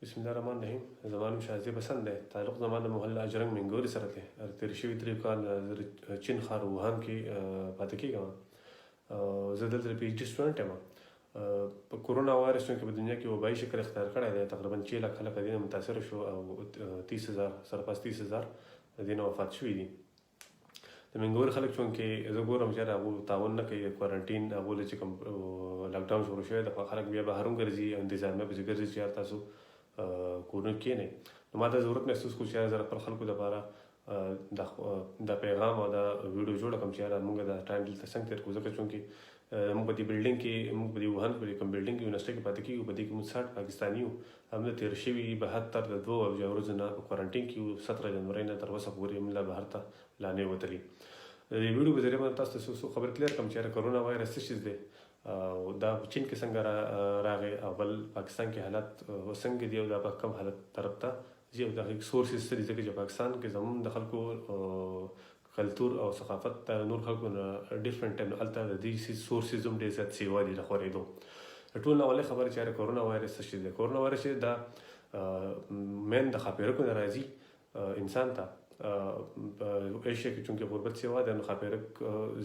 بسم الله الرحمن الرحیم. زما نوم شازیه پسند دی. تعلق زما د محله اجرنګ منګوري سره دی. تېر شوي 3 کال چین ښار ووهان کې پاتې کېږم. زه دلته د پی ایچ ډي سټوډنټ یم. په کورونا وایرس کې په دنیا کې وبایي شکل اختیار کړی دی. تقریبا 6 لک خلک دې نه متاثر شو او 30,000 سرپاس 30,000 دې نه وفات شوي دي. د منګوري خلک چونکې زه ګورم چې هغوی تعاون نه کوي. کوارنټین هغوی چې کوم لاکډاون شروع شوی د خلک بیا بهر هم ګرځي، انتظامیه پسې ګرځي چې یار تاسو کورونه کېنئ. نو ما دا ضرورت محسوس کړو چې یاره زه خپل خلکو دپاره دا پیغام او دا ویډیو جوړه کړم چې یاره موږ دا ټایم دلته څنګه تېر کړو. ځکه چونکې موږ په دې بلډینګ کې موږ په دې ووهان کې کوم بلډینګ کې یونیورسټۍ کې پاتې کېږو. په دې کې موږ 60 پاکستاني یو. همدا تېر شوي 72 د 2 ورځو نه په کوارنټین کې یو. 17 جنورۍ نه تر اوسه پورې موږ لا بهر ته لا نه یو وتلي. د دې ویډیو په ذریعه باندې تاسو ته څو خبرې کلیر کړم چې یاره کرونا وایرس څه شی دی او دا چین کې څنګه راغی او بل پاکستان کې حالات څنګه دي او دا په کوم حالت طرف ته ځي او د سورسز څه دي. ځکه چې پاکستان کې زموږ د خلکو کلتور او ثقافت د نور خلکو نه ډیفرنټ دی. هلته د دې سورسز هم ډېر زیات سیوا دي د خورېدو. د ټول نه اولې خبره چې یاره کرونا وایرس څه شی دی. کرونا وایرس چې دا مین د خاپیرکو نه راځي انسان ته. په ایشیا کې چونکې غربت سیوا ده نو خاپیرک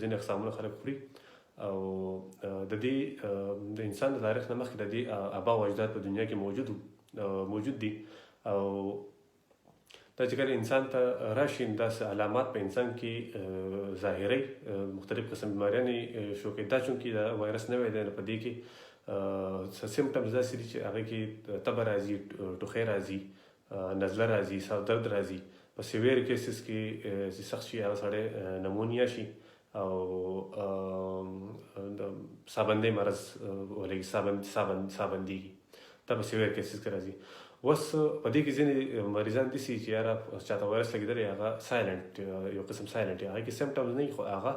ځینې اقسامونه خلک خوري او د دې د انسان د تاریخ نه مخکې د دې آبا او اجداد په دنیا کې موجود دي او دا چې کله انسان ته راشي داسې علامات په انسان کې ظاهري مختلف قسم بیماریانې شو کې. دا چونکې دا وایرس نوی دی په دې کې سیمټمز داسې دي چې هغې کې تبه راځي، ټوخی راځي، نزله راځي، سر درد راځي. په سیویر کیسز کې چې سخت شي هغه سړی نمونیا شي او د سابندۍ مرض ولګي، سابندېږي. دا په سیویر کیسز کې راځي. اوس په دې کې ځینې مریضان داسې چې یاره چاته وایرس لګېدلی هغه سایلنټ یو قسم سایلنټ هغه کې سیمټمز نه وي خو هغه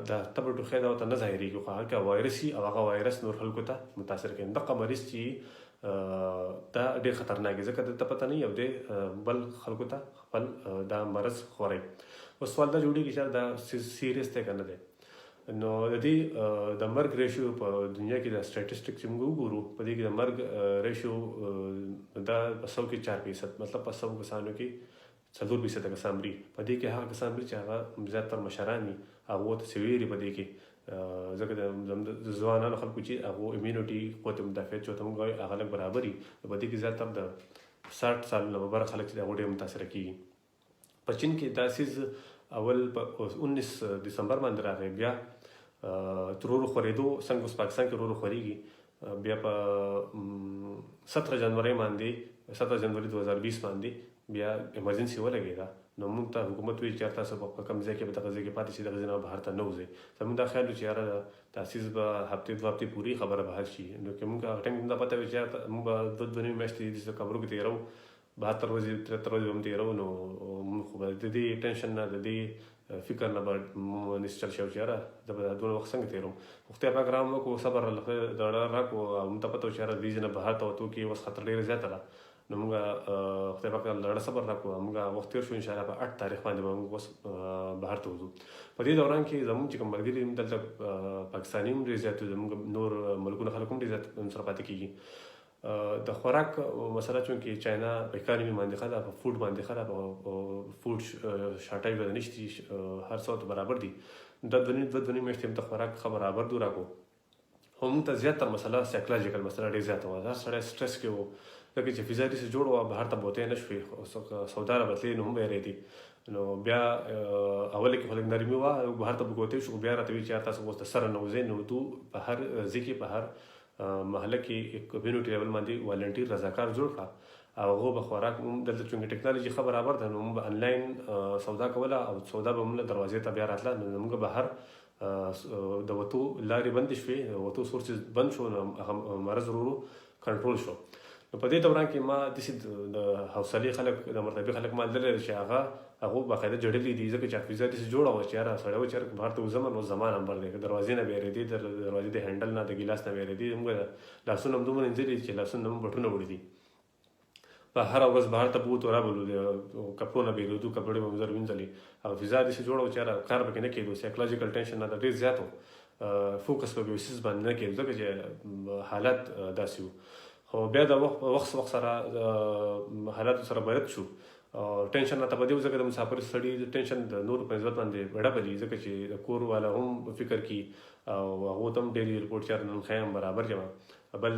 د تبه ټوخی دا ورته نه ظاهرېږي خو هغه که وایرس وي او هغه وایرس نور خلکو ته متاثر کوي. دغه مریض چې دا ډېر خطرناک دی ځکه دلته پته نه وي او دی بل خلکو ته خپل دا مرض خوروي. اوس سوال دا جوړېږي چې دا سیریس دی که نه دی. نو د دې د مرګ ریشیو په دنیا کې د سټیټسټک چې موږ وګورو په دې کې د مرګ ریشیو دا په 100 کې 4%، مطلب په 100 کسانو کې 4% کسان مري. په دې کې هغه کسان مري چې هغه زیاتره مشران وي هغو ته سویري په دې کې ځکه د ځوانانو خلکو چې هغو امیونټي قوت مدافعت چې ورته موږ وایو هغه لږ برابر وي. په دې کې زیاتره د 60 سالو نه ببره خلک چې د هغو ډېر متاثره کېږي. په چین کې دا څیز اول په 19 دسمبر باندې راغی. بیا تر ورو خورېدو څنګه اوس پاکستان کې ورو خورېږي. بیا په 17 جنورۍ باندې 17 جنوري 2020 باندې بیا ایمرجنسي ولګېده. نو موږ ته حکومت وایي چې تاسو په کوم ځای کې به دغه ځای کې پاتې شئ، دغه ځای نه بهر ته نه وځئ. زموږ دا خیال و چې یاره تاسیس به هفتې 2 هفتې پورې خبره به حل شي. نو که موږ هغه ټایم کې دا پته وي چې موږ به 2 میاشتې داسې کمرو کې تېرو، 72 ورځې 73 ورځې به هم تېرو. نو موږ خو به د دې ټینشن نه د دې فکر نه به نسچل شو چې یاره زه به دا دونه وخت څنګه تېروم. خدای پاک رحم وکړو، صبر د ډاډ راکړو او موږ ته پته و چې یاره دې ځای نه بهر ته وتو کې اوس خطر ډېره زیاته ده. نو موږ خدای پاک ډاډه صبر راکړو. موږ وخت تېر شو انشاءالله په 8 تاریخ باندې به موږ اوس بهر ته وځو. په دې دوران کې زموږ چې کوم ملګري دلته پاکستاني هم ډېر زیات دي، زموږ نور ملکونه خلک هم ډېر زیات سره پاتې کېږي. د خوراک مسله چونکې چاینا په اکانومي باندې ښه ده، په فوډ باندې ښه ده، په فوډ شارټیج به نشته، هر څه ورته برابر دي. دا 2 میاشتې هم ته خوراک ښه برابر دو راکړو. خو موږ ته زیاتره مسله سایکولوژیکل مسله ډېر زیاته وه. دا سړی سټرس کې و ځکه چې فضا داسې جوړ وه بهر ته بوتی نه شوې. سودا را بتلې نو هم به یې نو بیا اوله کې خو لږ نرمي وه، بهر ته به ګوتی شو. بیا راته وایي چې تاسو اوس د سره نه وځئ. نو دو په هر ځای کې په هر محله کې کمیونټي لیول باندې والنټیر رضاکار جوړ کړه او هغو به خوراک دلته چونکې ټکنالوژي ښه برابر ده نو موږ به انلاین سودا کوله او سودا به موږ دروازې ته بیا راتله. نو موږ به هر د وتو لارې بندې شوې، د وتو سورسز بند شو، نو هغه مرض ورو کنټرول شو. نو په دې دوران کې ما داسې د حوصلې خلک، د مرتبې خلک ما لیدلی چې هغو باقاعده جړلي دي ځکه چې حافظه داسې جوړه وه چې یاره سړی و چې بهر ته وځم نو زما نمبر دی. دروازې نه به یېرېدې، د دروازې د هینډل نه، د ګیلاس نه به یېرېدې. موږ لاسونه هم دومره مینځلي چې لاسونه هم بټونه وړي دي. په هره ورځ بهر ته به ووتو رابلو، د کپړو نه به یېرېدو، کپړې به مو زر وینځلې. هغه فضا داسې جوړه وه چې یاره کار پکې نه کېدو. سایکولوژیکل ټینشن نه ډېر زیات و، فوکس په یو څیز باندې نه کېدو ځکه چې حالت داسې و. خو بیا د وخت سره حالاتو سره بلد شو. ټینشن راته په دې ځکه د مسافر سړي ټینشن د نورو په نسبت باندې ډبل ځکه چې د کور والا هم فکر کوي او هغه ته هم ډېری رپورټ چار نن خیم برابر جمع. بل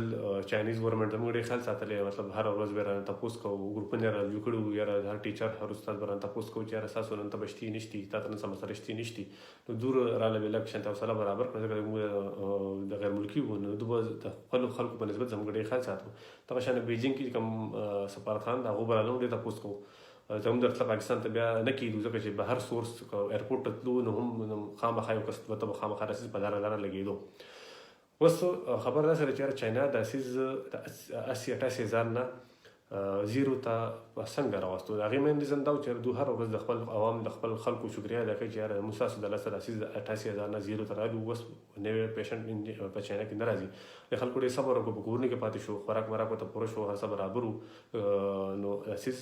چاینیز ګورنمنټ زموږ ډېر خیال ساتلی، مطلب هر ورځ به رانه تپوس کوو، ګروپونه یې رالوي کړي وو، یاره هر ټیچر هر استاد به رانه تپوس کوو چې یاره ستاسو نن ته به شتي نشتي، تا ته نن سمه سره شتي نشتي. نو دور راله به لږ شانتي حوصله برابر کړه ځکه موږ د غیر ملکي وو، نو دوی به د خپلو خلکو په نسبت زموږ ډېر خیال ساتو. دغه شان بیجینګ کې کوم سفارتخان د هغو به رالو ډېر تپوس کوو. زموږ درتله پاکستان ته بیا نه کېدو ځکه چې بهر سورس ایرپورټ ته تلو نو هم خامخا یو کس ته به خامخا رسید په لاره لګېدو. اوس خبر دا سره چې چاینا د 80-88 هزار نه زیرو ته څنګه راوستو. د هغې مین ریزن دا و چې دوی هر ورځ د خپل عوام د خپل خلکو شکریه ادا کوي چې یاره موږ ستاسو د 88 هزار نه زیرو ته راغلو. اوس نوی پیشنټ په چاینا کې نه راځي. د خلکو ډېر صبر وکړو، په کورونو کې پاتې شو، خوراک مراک ورته پوره شو، هر څه برابر وو. نو اسیز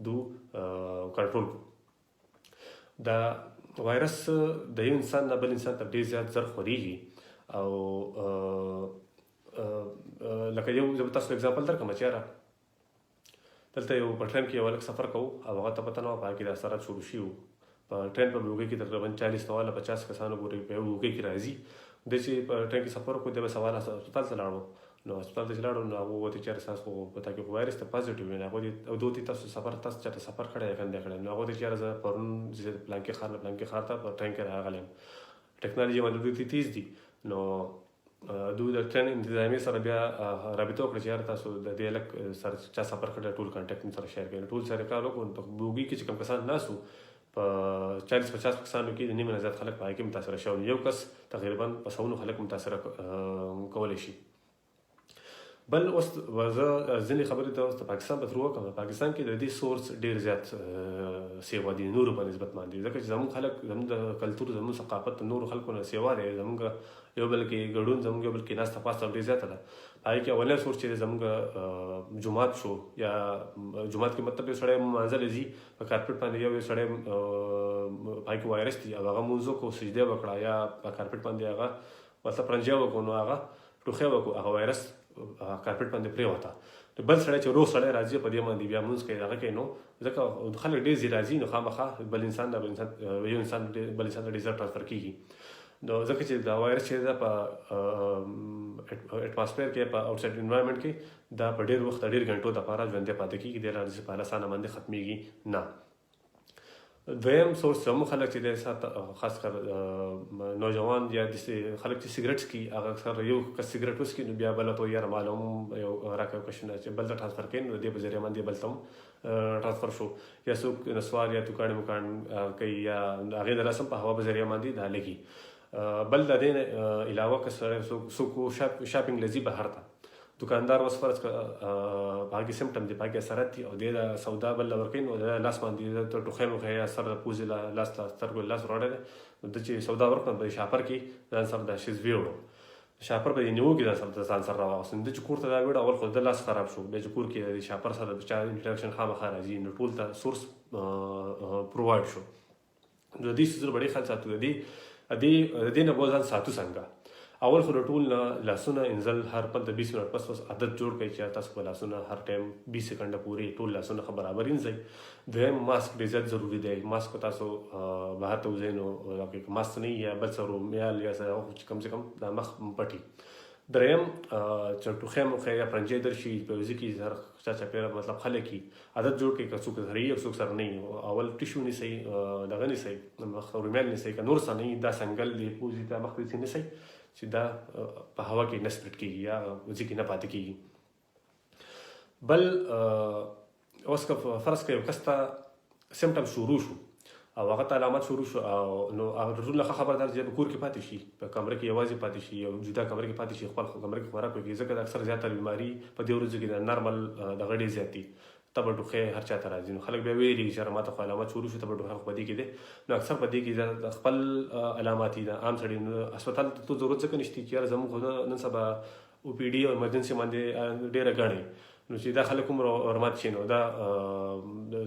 دو کنټرول کړو. دا وایرس د یو انسان نه بل انسان ته ډېر زیات زر خورېږي. او لکه یو زه به تاسو اگزامپل درکړم چې یاره دلته یو په ټرین کې یو هلک سفر کوو او هغه ته پته نه وه په هغه کې د اثرات شروع شوي وو. په ټرین په بوګۍ کې تقریبا 40 نه والا 50 کسانو پورې په یو بوګۍ کې راځي. دی چې په ټرین کې سفر وکړو دی به سوال هسپتال ته لاړو. نو هسپتال ته چې لاړو نو هغه وویل چې یاره ستاسو په تا کې خو وایرس ته پازیټیو وي. هغه دوی تاسو چېرته سفر کړی دی که نه دی کړی؟ نو هغه ویل چې یاره زه پرون پلانکي ښار نه پلانکي ښار ته په ټرین کې راغلی یم. ټیکنالوژي باندې دوی تیز دي. نو دوی د ټرین انتظامیې سره بیا رابطه وکړه چې یاره تاسو د دې هلک سره چا سفر کړی ټول کانټیکټ مو سره شیر کړئ. ټول سره کار وکړو. په بوګي کې چې کوم کسان ناست وو په 40-50 کسانو کې د نیمه نه زیات خلک په هغې کې متاثره شوي. یو کس تقریبا په سلونو خلک متاثره کولی شي. بل اوس زه ځینې خبرې د پاکستان په تر وکړم. پاکستان کې د دې سورس ډېر زیات سیوا دي نورو په نسبت باندې، ځکه چې زموږ خلک زموږ د کلتور زموږ ثقافت د نورو خلکو نه سیوا دی. زموږ یو بل کې ګډون، زموږ یو بل کې ناسته پاسته ډېر زیاته ده. په هغې کې اولنی سورس چې زموږ جومات شو، یا جومات کې مطلب یو سړی مانځلی ځي په کارپېټ باندې یو سړی په هغې کې وایرس دي او هغه مونځ وکړو، سجدې وکړه یا په کارپېټ باندې هغه مطلب پرنجی وکړو، نو هغه ټوخی وکړو، هغه وایرس کارپېټ باندې پرېوته. بل سړی چې روغ سړی راځي په دې باندې بیا مونځ کوي هغه کوي. نو ځکه خلک ډېر ځي راځي نو خامخا بل انسان یو انسان بل انسان ته ډېر زر ټرانسفر کېږي. نو ځکه چې دا وایرس چې ده په اټماسفیر کې په آوټسایډ انوایرمنټ کې دا په ډېر وخت ډېر غنټو دپاره ژوندی پاتې کېږي. دې لارې په اسانه باندې ختمېږي نه. دویم سورس زموږ خلک چې دی خاص کر نوجوان یا داسې خلک چې سګرټ څکي، هغه اکثر یو کس سګرټ وڅکي نو بیا بله ته یاره مال هم یو راکړه کوشنه چې بل ته ټرانسفر کوي. نو د دې په ذریعه باندې بل ته هم ټرانسفر شو. یا څوک نسوار یا توکاڼې موکاڼ کوي یا هغې د لاس هم په هوا په ذریعه باندې دا لګي. بل د دې نه علاوه که څوک شاپینګ له ځي بهر ته، دکاندار اوس فرض کړه په هغې سمټم دي، په هغې اثرات دي او دی د سودا بل له ورکوي، نو د لاس باندې ته ټوخی موخی یا سر د پوزې لاس سترګو لاس وراړی دی. نو ده چې سودا ورکړه په شاپر کې ځان سره دا شیز ویوړو، شاپر په دې نیو کې ځان سره راواغوست. نو ده چې کور ته دا ویوړه، اول خو د لاس خراب شو، بیا چې کور کې د شاپر سره د چا انټراکشن خامخا راځي، نو ټول ته سورس پرووایډ شو. نو د دې څیزونو به ډېر خیال ساتو. د دې نه به ځان ساتو څنګه؟ اول خو د ټول لاسونه انځل هر 15-20 منټ پس عادت جوړ کړئ چې تاسو په لاسونه هر ټایم 20 سکنډه پورې ټول لاسونه برابر انځئ. دویم ماسک ډېر زیات ضروري دی. ماسک تاسو بهر ته وځئ نو ماسک نه یا بل څه رومیال یا څه کم سے کم د مخ پټي. دریم چې ټوخی موخی یا پرنجی درشي په وځي کې هر چا چاپېره مطلب خلک عادت جوړ کړي که څوک سره وي او څوک سره نه وي. اول ټیشو نیسئ، دغه نیسئ، رومیال نیسئ، که نور څه نه وي دا سنګل دی پوزې ته مخ ته نیسئ چې دا په هوا کې نه سپریټ کېږي یا وځي کې نه پاتې کېږي. بل اوس که فرض کړه یو کس ته سمټم شروع شو او هغه ته علامات شروع شو او نو ټول ښه خبردار چې په کور کې پاتې شي، په کمره کې یوازې پاتې شي، یو جدا کمره کې پاتې شي، خپل کمره کې خوراک وکړي، ځکه د اکثر زیاتره بیماري په دې ورځو کې د نارمل دغه ډېر زیات دي. تبه ټوخی هر چا ته راځي. نو خلک بیا ویلېږي چې ما ته خو علامات شروع شو، تبه ټوخی خو په دې کې دی. نو اکثر په دې کې د خپل علامات دي د عام سړي. نو هسپتال ته ضرورت ځکه نشته چې یاره زموږ خو نن سبا او پی ډي او ایمرجنسي باندې ډېره ګڼې. نو چې دا خلک هم ورمات شي نو دا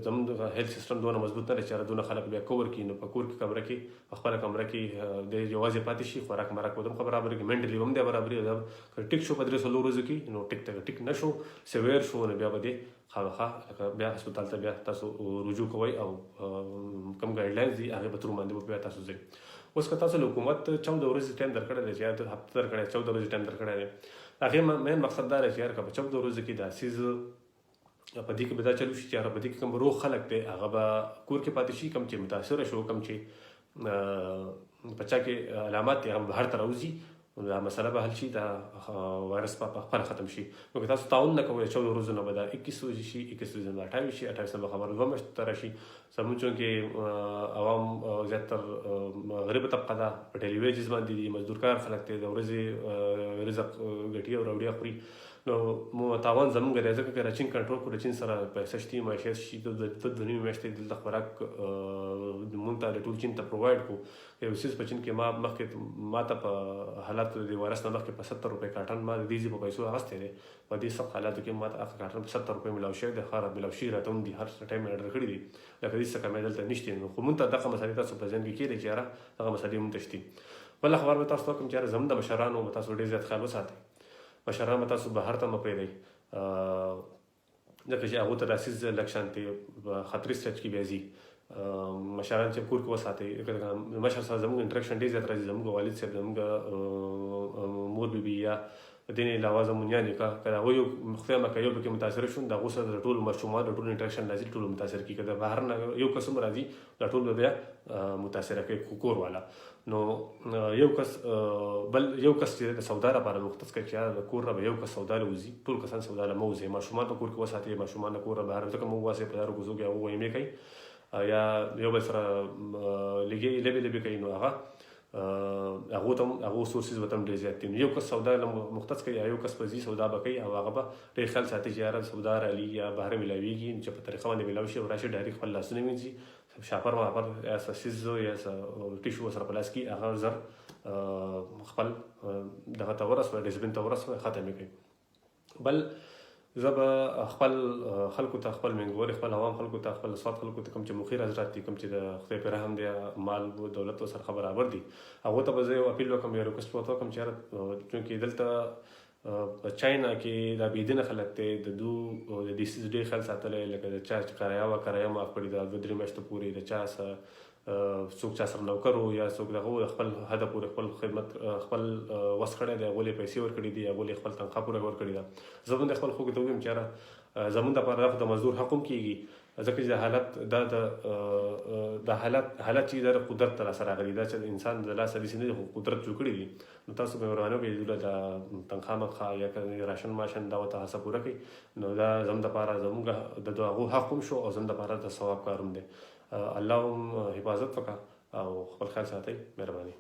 زموږ د هیلث سیستم دونه مضبوط نه دی چې دونه خلک بیا کور کړي. نو په کور کې کمره کې په خپله کمره کې د یوازې پاتې شي، خوراک مراک به هم برابر کړي، منټلي هم دی برابري. که ټیک شو په 3 ورځو کې نو ټیک نه شو، سویر شو، نو بیا به دې خامخا بیا هسپتال ته بیا تاسو رجوع کوئ او کوم ګایډلاینز دي هغې به تر باندې به بیا تاسو ځئ. اوس که تاسو له حکومت 14 ورځې ټایم درکړی دی چې یا هفته درکړی 14 ورځې ټایم درکړی دی، هغې مین مقصد دا دی چې یار که په 14 ورځو کې دا سیز په دې کې به دا چلو شي چې یاره په دې کې کوم روغ خلک دی هغه به کور کې پاتې شي، کوم چې متاثره شو، کوم چې په چا کې علامات دي هغه به بهر ته راوځي، دا مسله به حل شي، دا وایرس به خپله ختم شي. نو که تاسو تعاون نه کوئ 14 ورځو نه به دا 21 ورځې شي، 21 ورځې نه 28 شي، 28 نه به خبره 2 میاشتو ته راشي. زموږ چونکې عوام زیاتر غریبه طبقه ده، په ډیلی ویجز باندې دي، مزدورکار خلک دی، د ورځې رزق ګټي او راوړي خوري. نو تاوان زموږ دی، ځکه که را چین کنټرول کړو، چین سره پیسه شتي، معیشت شي، د 2 میاشتې دلته خوراک مونږ ته د ټول چین ته پرووایډ کړو. یو څیز په چین کې ما مخکې ما ته په حالاتو د وایرس نه مخکې په 70 روپۍ کارټن ما د دې ځي په پیسو اخیستی دی. په دې سخت حالاتو کې ما ته هغه کارټن په 70 روپۍ میلاو شوی دی، ښه میلاو شوي راته هم دي، هر ټایم مې اډر کړي دي، لکه دې څه کمی دلته نشته. نو خو مونږ ته دغه مسالې تاسو په ذهن کې کېدی چې یاره دغه مسالې مونږ ته شتي. بله خبر به تاسو ته وکړم چې یاره زموږ د مشرانو به تاسو ډېر زیات خیال وساتئ. مشران به تاسو بهر ته مه پرېږدئ، ځکه چې هغو ته دا سیز لږ شانتې په خطري سټیج کې بیا ځي. مشران چې کور کې وساتئ، مشر سره زموږ انټریکشن ډېر زیات راځي، زموږ والد صاحب، زموږ مور بیبي، یا د دې نه علاوه زموږ نیانې که هغوی یو خدای مکړه یو پکې متاثره شو، د هغو سره د ټولو ماشومان د ټولو انټریکشن راځي، ټولو متاثر کېږي. که د بهر نه یو کس هم راځي دا ټول به بیا متاثره کوي کور والا. نو یو کس یو کس چې د سودا لپاره مختص کړي چې د کور نه به یو کس سودا له وځي، ټول کسان سودا له مه وځئ. ماشومان په کور کې وساتئ، ماشومان د کور نه بهر ځکه مه وباسئ په دارو کوڅو کې، هغه ویمې کوي یا یو بل سره لبې کوي، نو هغو ته هم هغو سورسز به ته هم ډېر زیات دي. نو یو کس سودا له مختص کوي یا یو کس به ځي سودا به کوي او هغه به ډېر خیال ساتي چې یاره سودا رالي یا بهر میلاویږي، چې په طریقه باندې میلاو شي او راشي ډایرکټ خپل لاسونه وینځي، شاپر واپر یا څه سیز یا څه ټیشو سره په لاس کې هغه زر خپل دغه ته ورسوي، ډسبین ته ورسوي، ختم یې کوي. بل زه به خپل خلکو ته، خپل مینګوري، خپل عوام خلکو ته، خپل سواد خلکو ته، کوم چې مخیر حضرات دي، کوم چې د خدای په رحم دی، مال دولت سره برابر دي، هغو ته به زه یو اپیل وکړم، یو ریکوست ورته وکړم چې یاره چونکې دلته په چاینا کې دا بېدینه خلک دی، د دې سیز ډېر خیال ساتلی، لکه د چا چې کرایه وه کرایه معاف کړې ده 2-3 میاشتو پورې، د چا څوک چا سره نوکر و یا څوک دغه خپل حده پورې خپل خدمت خپل وس کړی دی، هغو له یې پیسې ورکړي دي، هغو له یې خپل تنخوا پوره ورکړې ده. زه به خپل خلکو ته ووایم چې یاره زموږ دپاره دا خو د مزدور حق هم کېږي، ځکه چې دا حالت چې دا د قدرت ته راسه راغلي، دا چې د انسان د لاسه داسې نه دي، خو قدرت جوړ کړي دي. نو تاسو به مهرباني وکړئ دوله د تنخوا منخوا یا که راشن ماشن دا ورته هڅه پوره کړئ. نو دا زموږ دپاره زموږ د هغو حق هم شو او زموږ دپاره د ثواب کار هم دی. الله هم حفاظت وکړه او خپل خیال ساتئ. مهرباني.